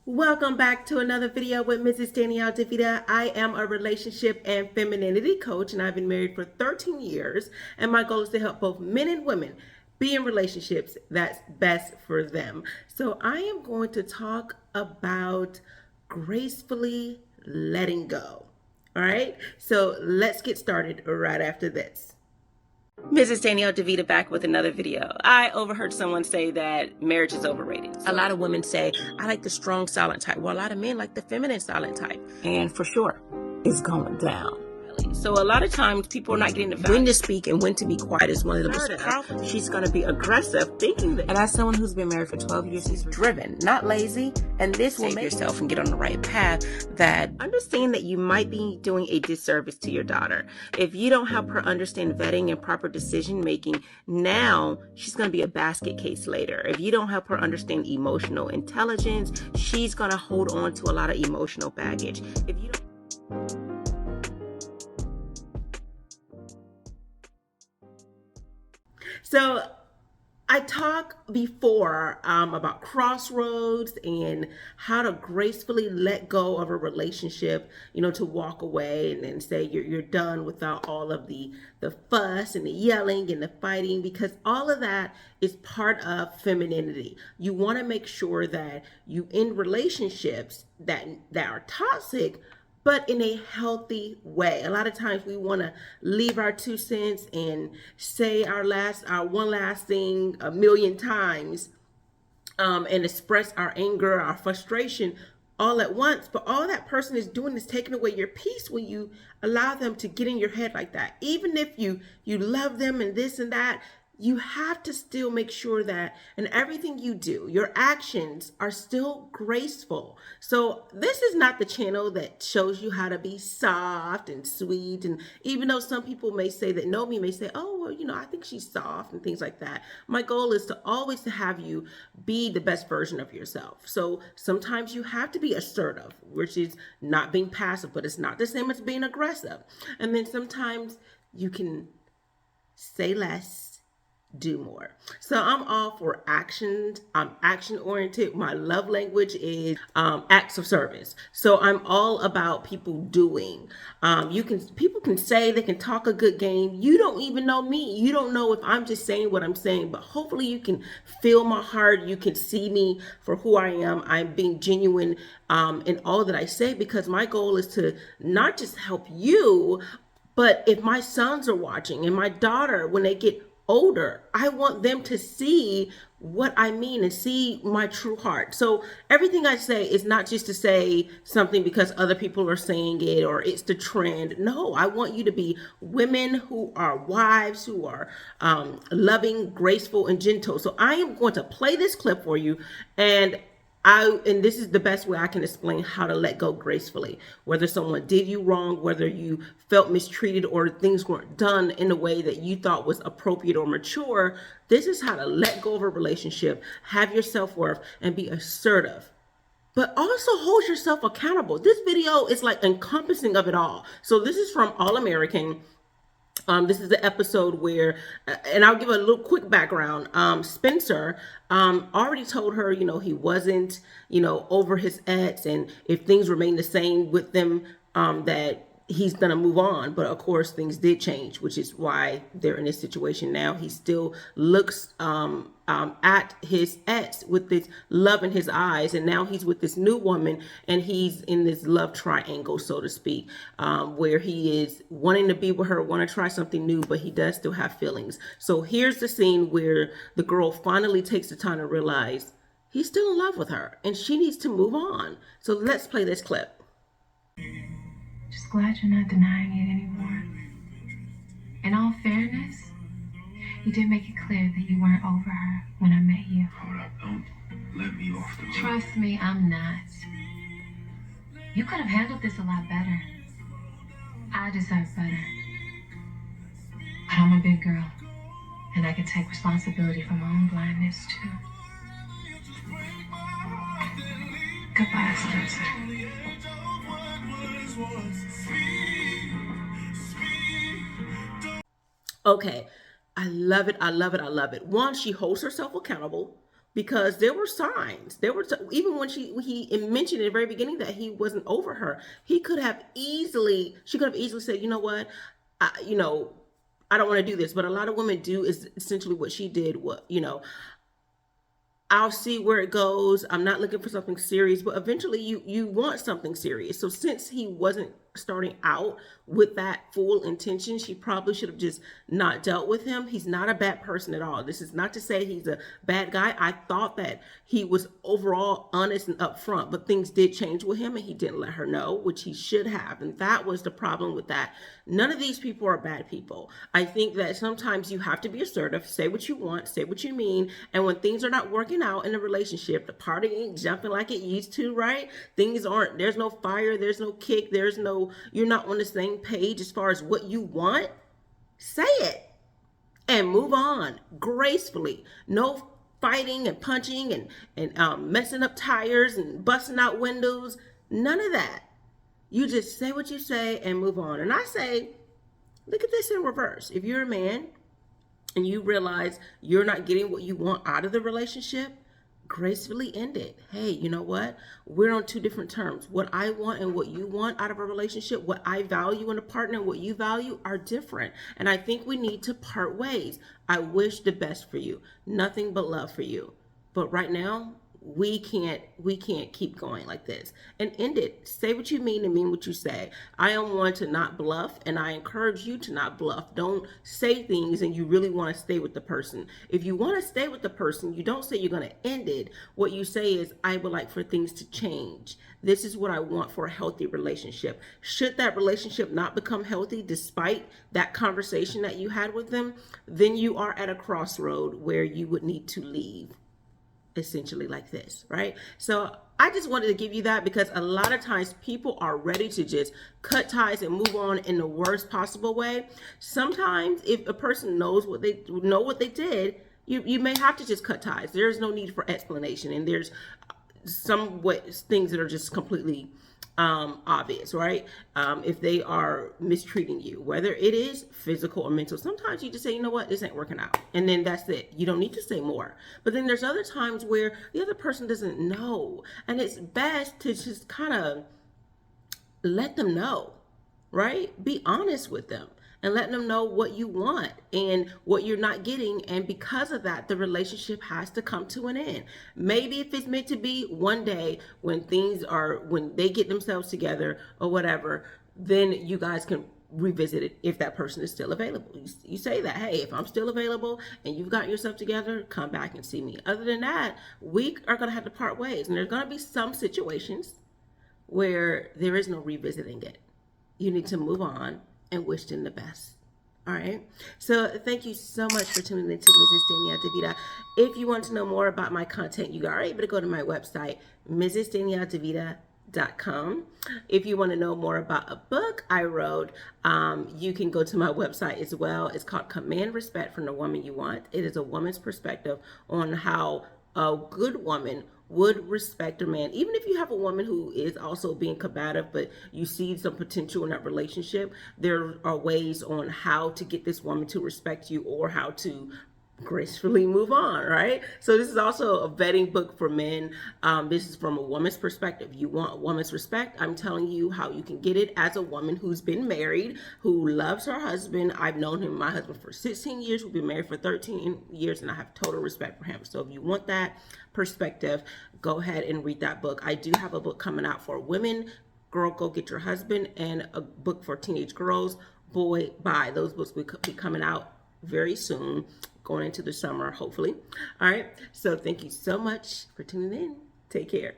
Welcome back to another video with Mrs. Danielle DeVita. I am a relationship and femininity coach, and I've been married for 13 years. And my goal is to help both men and women be in relationships that's best for them. So I am going to talk about gracefully letting go. All right, so let's get started right after this. Mrs. Danielle DeVita back with another video. I overheard someone say that marriage is overrated. A lot of women say, I like the strong silent type. Well, a lot of men like the feminine silent type. And for sure, it's going down. So a lot of times people are not getting the value. When to speak and when to be quiet is one of the most powerful. She's going to be aggressive, thinking that. And as someone who's been married for 12 years, she's driven, not lazy. And this will make yourself and get on the right path. That understand that you might be doing a disservice to your daughter. If you don't help her understand vetting and proper decision making, now she's going to be a basket case later. If you don't help her understand emotional intelligence, she's going to hold on to a lot of emotional baggage. If you don't. So I talked before about crossroads and how to gracefully let go of a relationship, to walk away and then say you're done without all of the fuss and the yelling and the fighting, because all of that is part of femininity. You want to make sure that you end relationships that are toxic, but in a healthy way. A lot of times we want to leave our 2 cents and say our one last thing a million times, and express our anger, our frustration all at once. But all that person is doing is taking away your peace when you allow them to get in your head like that. Even if you love them and this and that, you have to still make sure that in everything you do, your actions are still graceful. So this is not the channel that shows you how to be soft and sweet. And even though some people may say that know me, may say, oh, well, I think she's soft and things like that. My goal is to always to have you be the best version of yourself. So sometimes you have to be assertive, which is not being passive, but it's not the same as being aggressive. And then sometimes you can say less, do more. So I'm all for action. I'm action oriented. My love language is acts of service. So I'm all about people doing. People can say, they can talk a good game. You don't even know me. You don't know if I'm just saying what I'm saying, but hopefully you can feel my heart. You can see me for who I am. I'm being genuine in all that I say, because my goal is to not just help you, but if my sons are watching and my daughter, when they get older, I want them to see what I mean and see my true heart. So everything I say is not just to say something because other people are saying it or it's the trend. No, I want you to be women who are wives, who are loving, graceful, and gentle. So I am going to play this clip for you, and this is the best way I can explain how to let go gracefully. Whether someone did you wrong, whether you felt mistreated or things weren't done in a way that you thought was appropriate or mature, this is how to let go of a relationship, have your self-worth, and be assertive. But also hold yourself accountable. This video is like encompassing of it all. So this is from All American. This is the episode where, and I'll give a little quick background. Spencer already told her, he wasn't, over his ex, and if things remain the same with them, that he's going to move on. But of course, things did change, which is why they're in this situation now. He still looks at his ex with this love in his eyes, and now he's with this new woman, and he's in this love triangle, so to speak, where he is wanting to be with her, want to try something new, but he does still have feelings. So here's the scene where the girl finally takes the time to realize he's still in love with her and she needs to move on. So let's play this clip. Just glad you're not denying it anymore. In all fairness, you did make it clear that you weren't over her when I met you. Hold up, don't let me off the hook. Trust me, I'm not. You could have handled this a lot better. I deserve better. But I'm a big girl, and I can take responsibility for my own blindness too. Goodbye, Spencer. Okay, I love it. I love it. I love it. One, she holds herself accountable. because there were signs. There were even when he mentioned in the very beginning that he wasn't over her. She could have easily said, you know what, I don't want to do this. But a lot of women do is essentially what she did. I'll see where it goes. I'm not looking for something serious, but eventually you want something serious. So since he wasn't starting out with that full intention, she probably should have just not dealt with him. He's not a bad person at all. This is not to say he's a bad guy. I thought that he was overall honest and upfront, but things did change with him and he didn't let her know, which he should have. And that was the problem with that. None of these people are bad people. I think that sometimes you have to be assertive, say what you want, say what you mean. And when things are not working out in a relationship, the party ain't jumping like it used to, right? There's no fire, there's no kick, you're not on the same page as far as what you want. Say it and move on gracefully. No fighting and punching and messing up tires and busting out windows. None of that. You just say what you say and move on. And I say, look at this in reverse. If you're a man and you realize you're not getting what you want out of the relationship, gracefully end it. Hey, you know what? We're on two different terms. What I want and what you want out of a relationship, what I value in a partner and what you value are different. And I think we need to part ways. I wish the best for you. Nothing but love for you. But right now, we can't keep going like this. And end it. Say what you mean and mean what you say. I am one to not bluff, and I encourage you to not bluff. Don't say things and you really want to stay with the person. If you want to stay with the person, you don't say you're going to end it. What you say is, I would like for things to change. This is what I want for a healthy relationship. Should that relationship not become healthy despite that conversation that you had with them, then you are at a crossroad where you would need to leave. Essentially like this, right? So I just wanted to give you that because a lot of times people are ready to just cut ties and move on in the worst possible way. Sometimes if a person knows what they did, you may have to just cut ties. There's no need for explanation, and there's some things that are just completely obvious, right? If they are mistreating you, whether it is physical or mental, sometimes you just say, you know what, this ain't working out. And then that's it. You don't need to say more. But then there's other times where the other person doesn't know. And it's best to just kind of let them know, right? Be honest with them and let them know what you want and what you're not getting. And because of that, the relationship has to come to an end. Maybe if it's meant to be, one day when they get themselves together or whatever, then you guys can revisit it if that person is still available. You say that, hey, if I'm still available and you've got yourself together, come back and see me. Other than that, we are going to have to part ways. And there's going to be some situations where there is no revisiting it. You need to move on and wish them the best. All right. So thank you so much for tuning in to Mrs. Danielle DeVita. If you want to know more about my content, you are able to go to my website, mrsdanielledevita.com. If you want to know more about a book I wrote, you can go to my website as well. It's called Command Respect from the Woman You Want. It is a woman's perspective on how a good woman would respect a man. Even if you have a woman who is also being combative, but you see some potential in that relationship, there are ways on how to get this woman to respect you or how to gracefully move on, right? So this is also a vetting book for men. This is from a woman's perspective. You want a woman's respect? I'm telling you how you can get it as a woman who's been married, who loves her husband. I've known my husband for 16 years. We've been married for 13 years, and I have total respect for him. So if you want that perspective, go ahead and read that book. I do have a book coming out for women, Girl, Go Get Your Husband, and a book for teenage girls, Boy, Bye. Those books will be coming out very soon, going into the summer, hopefully. All right. So thank you so much for tuning in. Take care.